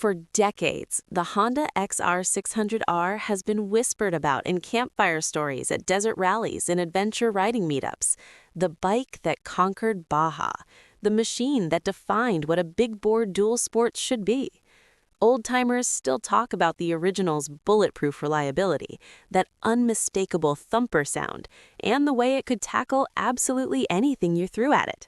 For decades, the Honda XR600R has been whispered about in campfire stories at desert rallies and adventure riding meetups. The bike that conquered Baja, the machine that defined what a big-bore dual sport should be. Old-timers still talk about the original's bulletproof reliability, that unmistakable thumper sound, and the way it could tackle absolutely anything you threw at it.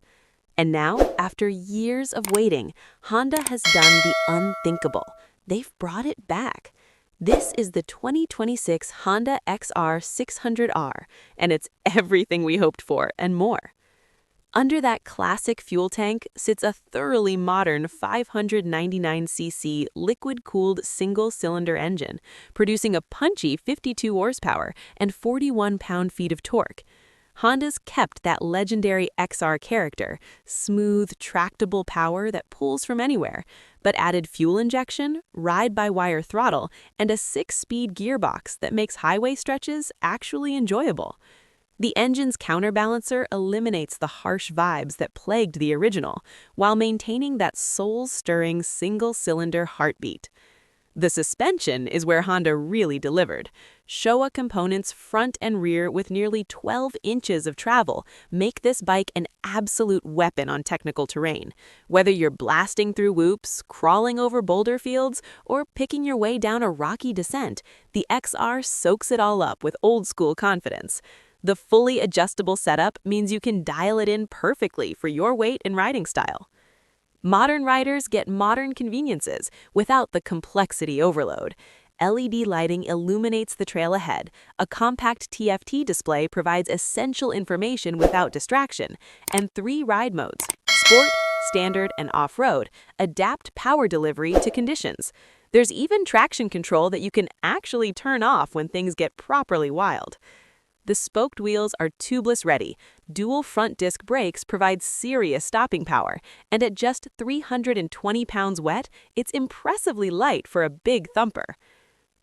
And now, after years of waiting, Honda has done the unthinkable. They've brought it back. This is the 2026 Honda XR600R, and it's everything we hoped for and more. Under that classic fuel tank sits a thoroughly modern 599cc liquid-cooled single-cylinder engine, producing a punchy 52 horsepower and 41 pound-feet of torque. Honda's kept that legendary XR character, smooth, tractable power that pulls from anywhere, but added fuel injection, ride-by-wire throttle, and a 6-speed gearbox that makes highway stretches actually enjoyable. The engine's counterbalancer eliminates the harsh vibes that plagued the original, while maintaining that soul-stirring single-cylinder heartbeat. The suspension is where Honda really delivered. Showa components front and rear with nearly 12 inches of travel make this bike an absolute weapon on technical terrain. Whether you're blasting through whoops, crawling over boulder fields, or picking your way down a rocky descent, the XR soaks it all up with old-school confidence. The fully adjustable setup means you can dial it in perfectly for your weight and riding style. Modern riders get modern conveniences without the complexity overload. LED lighting illuminates the trail ahead, a compact TFT display provides essential information without distraction, and 3 ride modes, Sport, Standard, and Off-Road, adapt power delivery to conditions. There's even traction control that you can actually turn off when things get properly wild. The spoked wheels are tubeless ready. Dual front disc brakes provide serious stopping power, and at just 320 pounds wet, it's impressively light for a big thumper.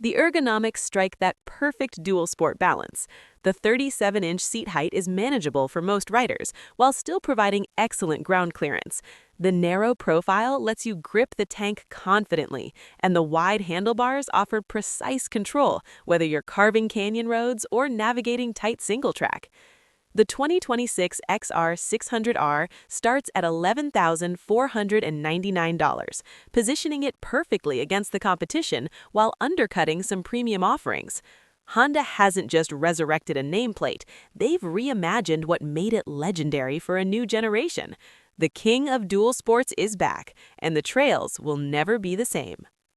The ergonomics strike that perfect dual sport balance. The 37-inch seat height is manageable for most riders, while still providing excellent ground clearance. The narrow profile lets you grip the tank confidently, and the wide handlebars offer precise control, whether you're carving canyon roads or navigating tight single track. The 2026 XR600R starts at $11,499, positioning it perfectly against the competition while undercutting some premium offerings. Honda hasn't just resurrected a nameplate, they've reimagined what made it legendary for a new generation. The king of dual sports is back, and the trails will never be the same.